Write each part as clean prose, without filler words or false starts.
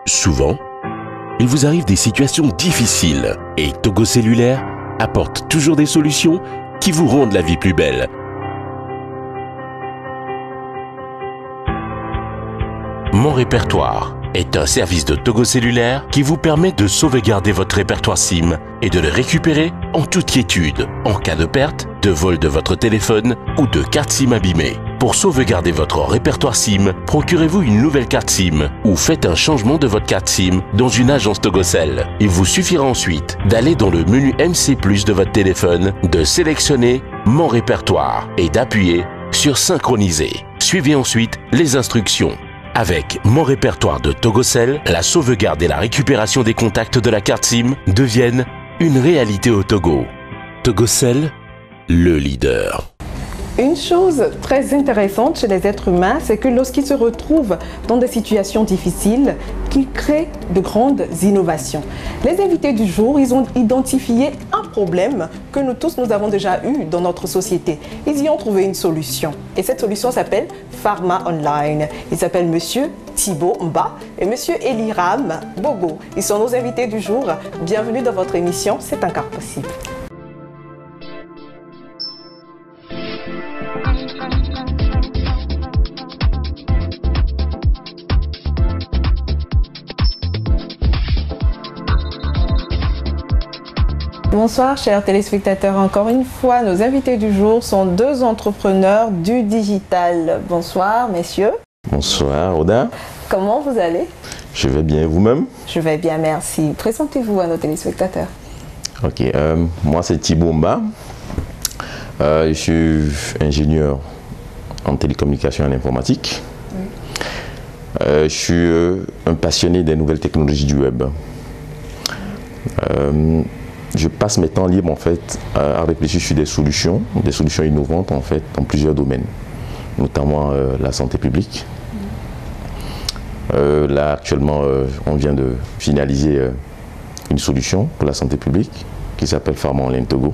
Souvent, il vous arrive des situations difficiles et Togo Cellulaire apporte toujours des solutions qui vous rendent la vie plus belle. Mon répertoire est un service de Togo Cellulaire qui vous permet de sauvegarder votre répertoire SIM et de le récupérer en toute quiétude en cas de perte, de vol de votre téléphone ou de carte SIM abîmée. Pour sauvegarder votre répertoire SIM, procurez-vous une nouvelle carte SIM ou faites un changement de votre carte SIM dans une agence Togocel. Il vous suffira ensuite d'aller dans le menu MC+ de votre téléphone, de sélectionner Mon répertoire et d'appuyer sur Synchroniser. Suivez ensuite les instructions. Avec Mon répertoire de Togocel, la sauvegarde et la récupération des contacts de la carte SIM deviennent une réalité au Togo. Togocel, le leader. Une chose très intéressante chez les êtres humains, c'est que lorsqu'ils se retrouvent dans des situations difficiles, qu'ils créent de grandes innovations. Les invités du jour, ils ont identifié un problème que nous tous, nous avons déjà eu dans notre société. Ils y ont trouvé une solution. Et cette solution s'appelle Pharma Online. Ils s'appellent Monsieur Thibaut Mba et Monsieur Eliram Bogo. Ils sont nos invités du jour. Bienvenue dans votre émission, C'est un quart possible. Bonsoir chers téléspectateurs, encore une fois nos invités du jour sont deux entrepreneurs du digital. Bonsoir messieurs. Bonsoir Oda. Comment vous allez? Je vais bien, vous-même? Je vais bien, merci. Présentez-vous à nos téléspectateurs. Ok, moi c'est Thibaut Mba. Je suis ingénieur en télécommunication et en informatique. Je suis un passionné des nouvelles technologies du web. Je passe mes temps libres en fait à réfléchir sur des solutions innovantes en fait dans plusieurs domaines, notamment la santé publique. Là actuellement on vient de finaliser une solution pour la santé publique qui s'appelle Pharma Online Togo.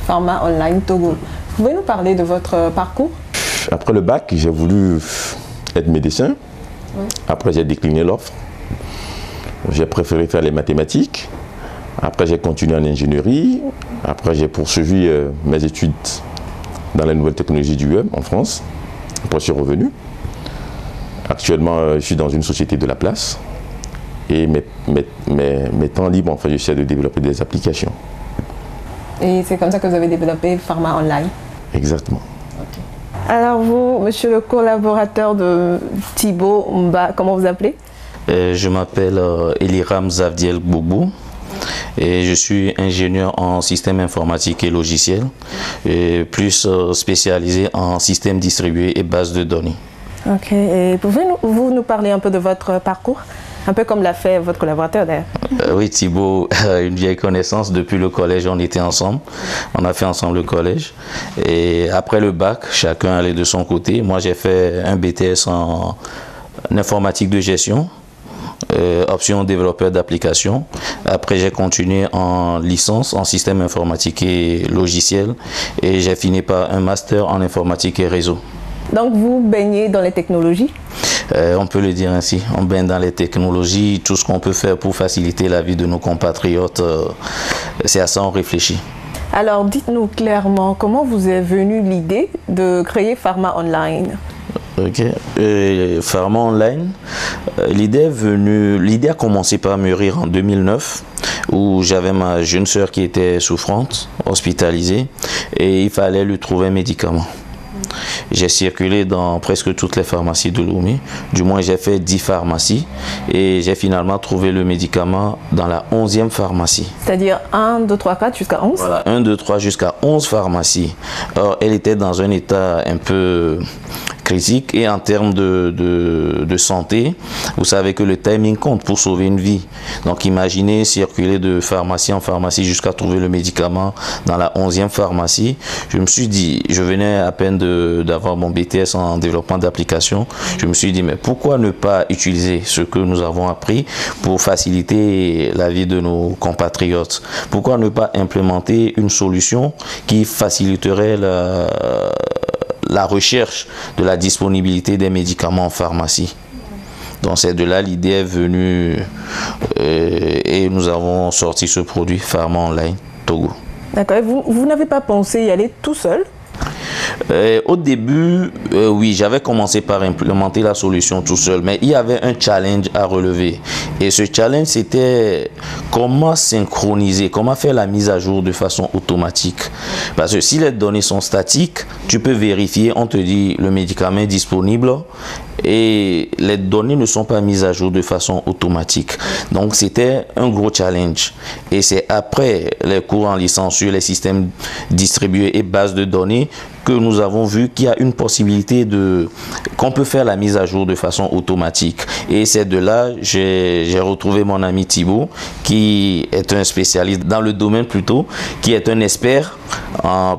Pharma Online Togo. Vous pouvez nous parler de votre parcours? Après le bac, j'ai voulu être médecin. Après j'ai décliné l'offre. J'ai préféré faire les mathématiques. Après, j'ai continué en ingénierie. Après, j'ai poursuivi mes études dans les nouvelles technologies du web en France. Après, je suis revenu. Actuellement, je suis dans une société de la place. Et mes temps libres, en fait, j'essaie de développer des applications. Et c'est comme ça que vous avez développé Pharma Online? Exactement. Okay. Alors vous, monsieur le collaborateur de Thibaut Mba, comment vous appelez? Je m'appelle Eliram Zavdiel Boubou. Et je suis ingénieur en système informatique et logiciel, et plus spécialisé en système distribué et base de données. Ok, et pouvez-vous nous parler un peu de votre parcours, un peu comme l'a fait votre collaborateur d'ailleurs? Oui, Thibaut, une vieille connaissance, depuis le collège on était ensemble, on a fait ensemble le collège. Et après le bac, chacun allait de son côté. Moi j'ai fait un BTS en informatique de gestion. Option développeur d'applications. Après j'ai continué en licence en système informatique et logiciel et j'ai fini par un master en informatique et réseau. Donc vous baignez dans les technologies? On peut le dire ainsi, on baigne dans les technologies, tout ce qu'on peut faire pour faciliter la vie de nos compatriotes, c'est à ça on réfléchit. Alors dites-nous clairement, comment vous est venue l'idée de créer Pharma Online? Ok, Pharma Online, l'idée a commencé par mûrir en 2009 où j'avais ma jeune sœur qui était souffrante, hospitalisée et il fallait lui trouver un médicament. j'ai circulé dans presque toutes les pharmacies de Lomé. Du moins, j'ai fait 10 pharmacies et j'ai finalement trouvé le médicament dans la 11e pharmacie. C'est-à-dire 1, 2, 3, 4 jusqu'à 11? Voilà, 1, 2, 3 jusqu'à 11 pharmacies. Or, elle était dans un état un peu critique et en termes de santé, vous savez que le timing compte pour sauver une vie. Donc imaginez circuler de pharmacie en pharmacie jusqu'à trouver le médicament dans la 11e pharmacie. Je me suis dit, je venais à peine d'avoir mon BTS en développement d'application, je me suis dit mais pourquoi ne pas utiliser ce que nous avons appris pour faciliter la vie de nos compatriotes? Pourquoi ne pas implémenter une solution qui faciliterait la recherche de la disponibilité des médicaments en pharmacie? Donc c'est de là l'idée est venue et nous avons sorti ce produit Pharma Online Togo. D'accord, et vous n'avez pas pensé y aller tout seul? Au début, oui, j'avais commencé par implémenter la solution tout seul, mais il y avait un challenge à relever. Et ce challenge, c'était comment synchroniser, comment faire la mise à jour de façon automatique. Parce que si les données sont statiques, tu peux vérifier, on te dit le médicament est disponible et les données ne sont pas mises à jour de façon automatique. Donc c'était un gros challenge. Et c'est après les cours en licence sur les systèmes distribués et bases de données que nous avons vu qu'il y a une possibilité qu'on peut faire la mise à jour de façon automatique. Et c'est de là j'ai retrouvé mon ami Thibaut, qui est un spécialiste dans le domaine plutôt, qui est un expert,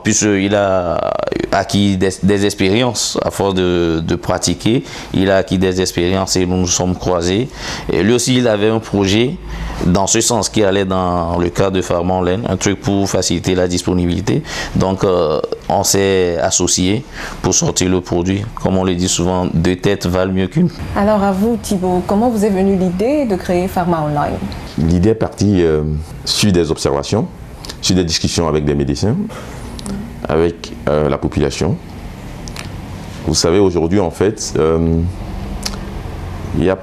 puisqu'il a acquis des expériences à force de pratiquer. Il a acquis des expériences et nous nous sommes croisés. Et lui aussi, il avait un projet dans ce sens qui allait dans le cadre de Pharma Online, un truc pour faciliter la disponibilité. Donc, on s'est associés pour sortir le produit. Comme on le dit souvent, 2 têtes valent mieux qu'une. Alors à vous, Thibaut, comment vous est venue l'idée de créer Pharma Online? L'idée est partie sur des observations, sur des discussions avec des médecins, avec la population. Vous savez, aujourd'hui, en fait, il y a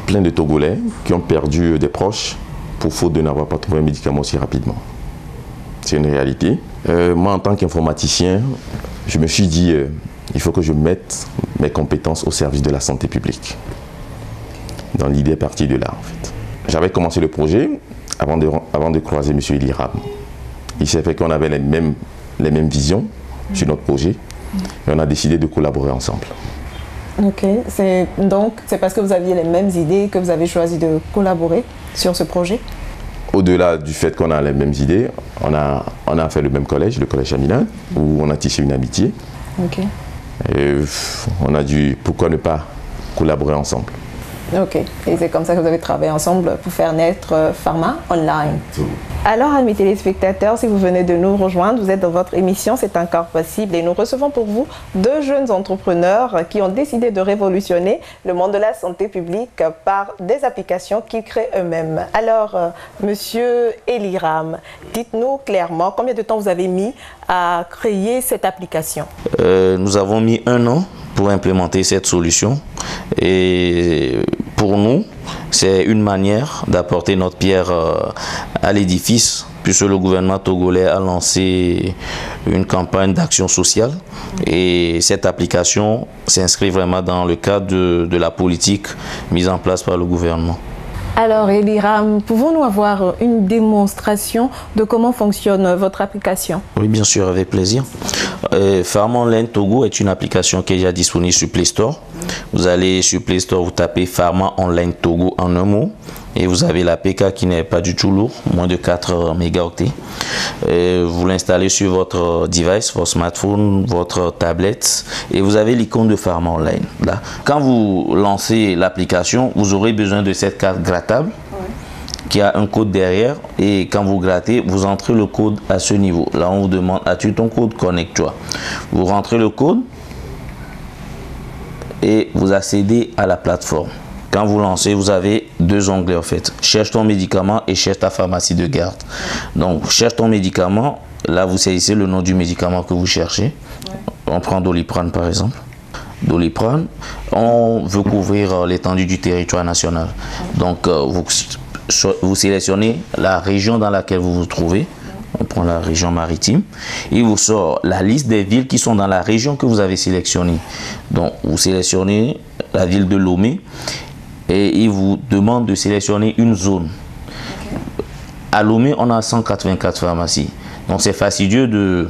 plein de Togolais qui ont perdu des proches pour faute de n'avoir pas trouvé un médicament aussi rapidement. C'est une réalité. Moi, en tant qu'informaticien, je me suis dit, il faut que je mette mes compétences au service de la santé publique. Donc l'idée est partie de là, en fait. J'avais commencé le projet avant de croiser M. Eliram. Il s'est fait qu'on avait les mêmes visions sur notre projet et on a décidé de collaborer ensemble. Ok, donc c'est parce que vous aviez les mêmes idées que vous avez choisi de collaborer sur ce projet? Au-delà du fait qu'on a les mêmes idées, on a fait le même collège, le collège Chamina, où on a tissé une amitié. Ok. Et on a dit pourquoi ne pas collaborer ensemble. Ok, et c'est comme ça que vous avez travaillé ensemble pour faire naître Pharma Online. Alors, amis téléspectateurs, si vous venez de nous rejoindre, vous êtes dans votre émission C'est encore possible et nous recevons pour vous 2 jeunes entrepreneurs qui ont décidé de révolutionner le monde de la santé publique par des applications qu'ils créent eux-mêmes. Alors, monsieur Eliram, dites-nous clairement combien de temps vous avez mis à créer cette application? Nous avons mis 1 an pour implémenter cette solution et pour nous, c'est une manière d'apporter notre pierre à l'édifice, puisque le gouvernement togolais a lancé une campagne d'action sociale et cette application s'inscrit vraiment dans le cadre de la politique mise en place par le gouvernement. Alors Eliram, pouvons-nous avoir une démonstration de comment fonctionne votre application? Oui, bien sûr, avec plaisir. Pharma Online Togo est une application qui est déjà disponible sur Play Store. Vous allez sur Play Store, vous tapez Pharma Online Togo en un mot et vous avez l'APK qui n'est pas du tout lourd, moins de 4 mégaoctets. Vous l'installez sur votre device, votre smartphone, votre tablette et vous avez l'icône de Pharma Online. Là. Quand vous lancez l'application, vous aurez besoin de cette carte grattable qui a un code derrière et quand vous grattez, vous entrez le code à ce niveau. Là, on vous demande, as-tu ton code? Connecte-toi. Vous rentrez le code et vous accédez à la plateforme. Quand vous lancez, vous avez 2 onglets en fait. Cherche ton médicament et cherche ta pharmacie de garde. Donc, cherche ton médicament. Là, vous saisissez le nom du médicament que vous cherchez. On prend Doliprane par exemple. Doliprane, on veut couvrir l'étendue du territoire national. Donc, vous sélectionnez la région dans laquelle vous vous trouvez. On prend la région maritime. Il vous sort la liste des villes qui sont dans la région que vous avez sélectionnée. Donc, vous sélectionnez la ville de Lomé et il vous demande de sélectionner une zone. À Lomé, on a 184 pharmacies. Donc, c'est fastidieux de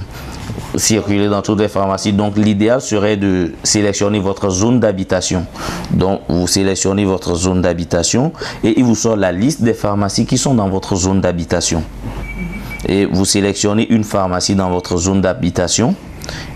circuler dans toutes les pharmacies. Donc, l'idéal serait de sélectionner votre zone d'habitation. Donc, vous sélectionnez votre zone d'habitation et il vous sort la liste des pharmacies qui sont dans votre zone d'habitation. Et vous sélectionnez une pharmacie dans votre zone d'habitation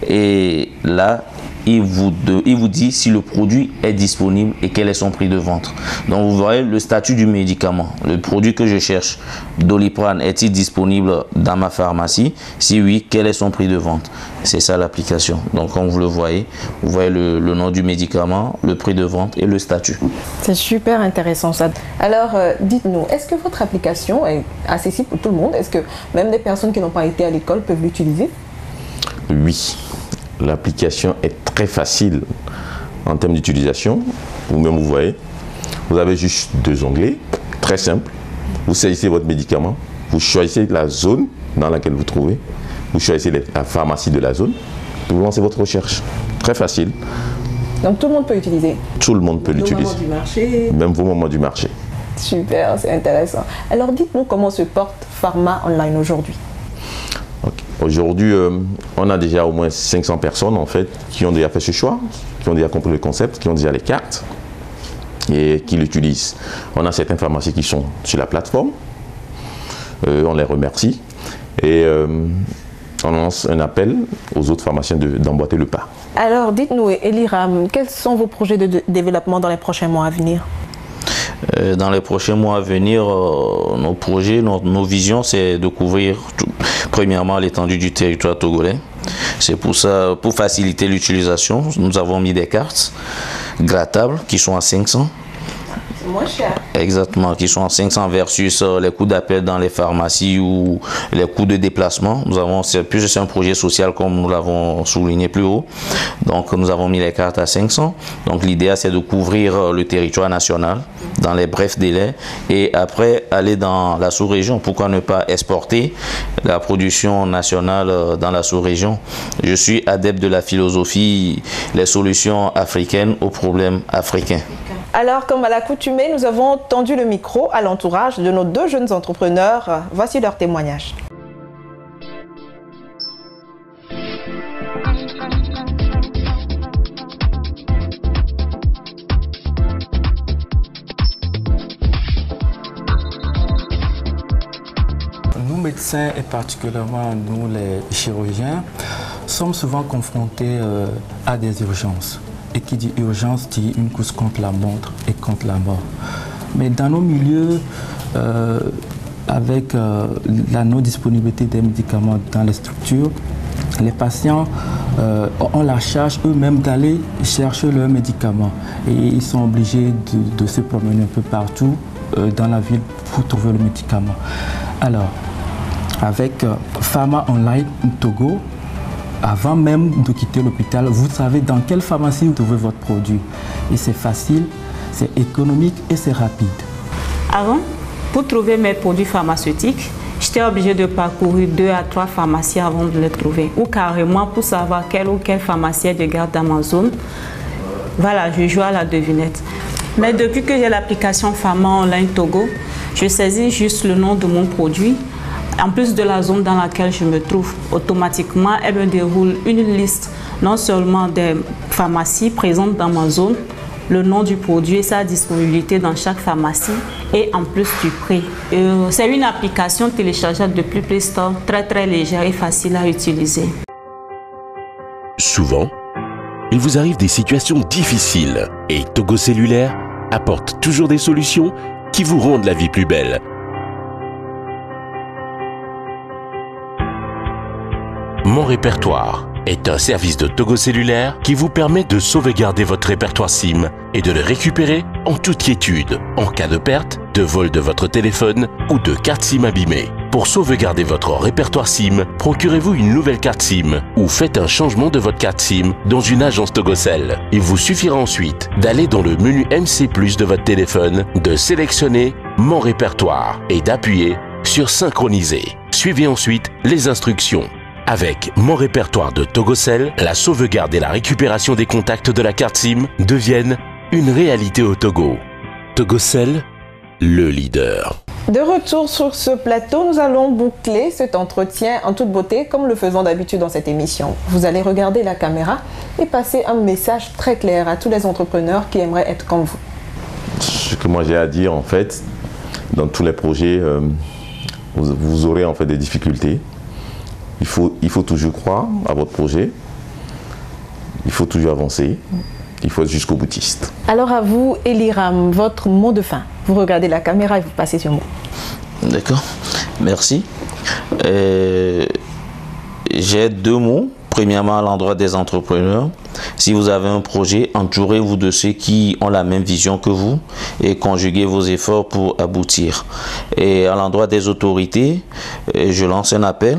et là, il vous dit si le produit est disponible et quel est son prix de vente. Donc, vous voyez le statut du médicament. Le produit que je cherche, Doliprane, est-il disponible dans ma pharmacie? Si oui, quel est son prix de vente? C'est ça l'application. Donc, comme vous voyez le nom du médicament, le prix de vente et le statut. C'est super intéressant ça. Alors, dites-nous, est-ce que votre application est accessible pour tout le monde? Est-ce que même des personnes qui n'ont pas été à l'école peuvent l'utiliser? Oui. L'application est très facile en termes d'utilisation. Vous-même, vous voyez, vous avez juste 2 onglets, très simple. Vous saisissez votre médicament, vous choisissez la zone dans laquelle vous trouvez, vous choisissez la pharmacie de la zone, vous lancez votre recherche. Très facile. Donc tout le monde peut l'utiliser? Tout le monde peut l'utiliser. Même au moment du marché. Super, c'est intéressant. Alors dites-nous comment se porte Pharma Online aujourd'hui? Aujourd'hui, on a déjà au moins 500 personnes en fait qui ont déjà fait ce choix, qui ont déjà compris le concept, qui ont déjà les cartes et qui l'utilisent. On a certaines pharmacies qui sont sur la plateforme, on les remercie et on lance un appel aux autres pharmaciens d'emboîter le pas. Alors dites-nous Eliram, quels sont vos projets de développement dans les prochains mois à venir? Dans les prochains mois à venir, nos projets, nos visions, c'est de couvrir premièrement l'étendue du territoire togolais. C'est pour ça, pour faciliter l'utilisation, nous avons mis des cartes grattables qui sont à 500. Moins cher. Exactement, qui sont à 500 versus les coûts d'appel dans les pharmacies ou les coûts de déplacement. Nous avons, c'est un projet social comme nous l'avons souligné plus haut. Donc nous avons mis les cartes à 500. Donc l'idée c'est de couvrir le territoire national dans les brefs délais et après aller dans la sous-région. Pourquoi ne pas exporter la production nationale dans la sous-région? Je suis adepte de la philosophie, les solutions africaines aux problèmes africains. Alors, comme à l'accoutumée, nous avons tendu le micro à l'entourage de nos 2 jeunes entrepreneurs. Voici leur témoignage. Nous, médecins et particulièrement nous, les chirurgiens, sommes souvent confrontés à des urgences. Et qui dit urgence dit une course contre la montre et contre la mort. Mais dans nos milieux, avec la non-disponibilité des médicaments dans les structures, les patients ont la charge eux-mêmes d'aller chercher leurs médicaments. Et ils sont obligés de se promener un peu partout dans la ville pour trouver le médicament. Alors, avec Pharma Online Togo, avant même de quitter l'hôpital, vous savez dans quelle pharmacie vous trouvez votre produit. Et c'est facile, c'est économique et c'est rapide. Avant, pour trouver mes produits pharmaceutiques, j'étais obligée de parcourir 2 à 3 pharmacies avant de les trouver. Ou carrément pour savoir quelle ou quelle pharmacie est de garde dans ma zone. Voilà, je joue à la devinette. Mais depuis que j'ai l'application Pharma Online Togo, je saisis juste le nom de mon produit. En plus de la zone dans laquelle je me trouve, automatiquement, elle me déroule une liste non seulement des pharmacies présentes dans ma zone, le nom du produit et sa disponibilité dans chaque pharmacie et en plus du prix. C'est une application téléchargeable depuis Play Store, très légère et facile à utiliser. Souvent, il vous arrive des situations difficiles et Togo Cellulaire apporte toujours des solutions qui vous rendent la vie plus belle. Mon répertoire est un service de Togo Cellulaire qui vous permet de sauvegarder votre répertoire SIM et de le récupérer en toute quiétude en cas de perte, de vol de votre téléphone ou de carte SIM abîmée. Pour sauvegarder votre répertoire SIM, procurez-vous une nouvelle carte SIM ou faites un changement de votre carte SIM dans une agence Togocell. Il vous suffira ensuite d'aller dans le menu MC+ de votre téléphone, de sélectionner Mon répertoire et d'appuyer sur Synchroniser. Suivez ensuite les instructions. Avec Mon Répertoire de Togocel, la sauvegarde et la récupération des contacts de la carte SIM deviennent une réalité au Togo. Togocel, le leader. De retour sur ce plateau, nous allons boucler cet entretien en toute beauté, comme le faisons d'habitude dans cette émission. Vous allez regarder la caméra et passer un message très clair à tous les entrepreneurs qui aimeraient être comme vous. Ce que moi j'ai à dire, en fait, dans tous les projets, vous aurez en fait des difficultés. Il faut toujours croire à votre projet. Il faut toujours avancer. Il faut être jusqu'au boutiste. Alors à vous, Eliram, votre mot de fin. Vous regardez la caméra et vous passez ce mot. D'accord, merci. J'ai deux mots. Premièrement, à l'endroit des entrepreneurs. Si vous avez un projet, entourez-vous de ceux qui ont la même vision que vous et conjuguez vos efforts pour aboutir. Et à l'endroit des autorités, je lance un appel.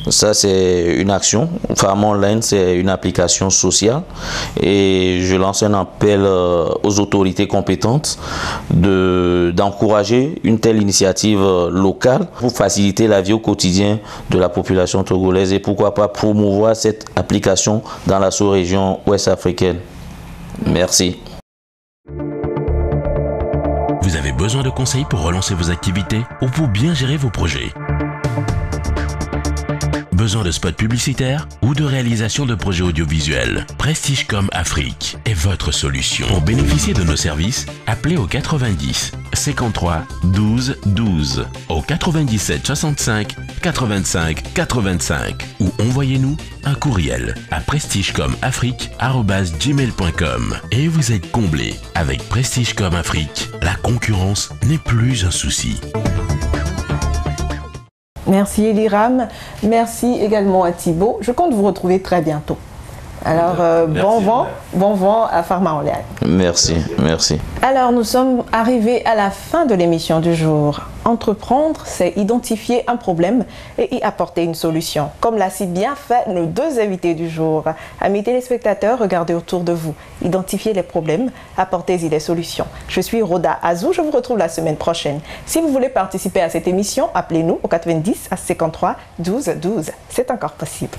Ça, c'est une action. Farm Online, c'est une application sociale. Et je lance un appel aux autorités compétentes d'encourager une telle initiative locale pour faciliter la vie au quotidien de la population togolaise et pourquoi pas promouvoir cette application dans la sous-région ouest africaine. Merci. Vous avez besoin de conseils pour relancer vos activités ou pour bien gérer vos projets? Besoin de spots publicitaires ou de réalisation de projets audiovisuels? Prestigecom Afrique est votre solution. Pour bénéficier de nos services, appelez au 90 53 12 12, au 97 65 85 85 ou envoyez-nous un courriel à prestigecomafrique@gmail.com et vous êtes comblé. Avec Prestigecom Afrique, la concurrence n'est plus un souci. Merci Eliram, merci également à Thibaut. Je compte vous retrouver très bientôt. Alors, bon vent à Pharma Online. Merci, merci. Alors, nous sommes arrivés à la fin de l'émission du jour. Entreprendre, c'est identifier un problème et y apporter une solution, comme l'a si bien fait nos deux invités du jour. Amis téléspectateurs, regardez autour de vous. Identifiez les problèmes, apportez-y des solutions. Je suis Rhoda Azou, je vous retrouve la semaine prochaine. Si vous voulez participer à cette émission, appelez-nous au 90 53 12 12. C'est encore possible.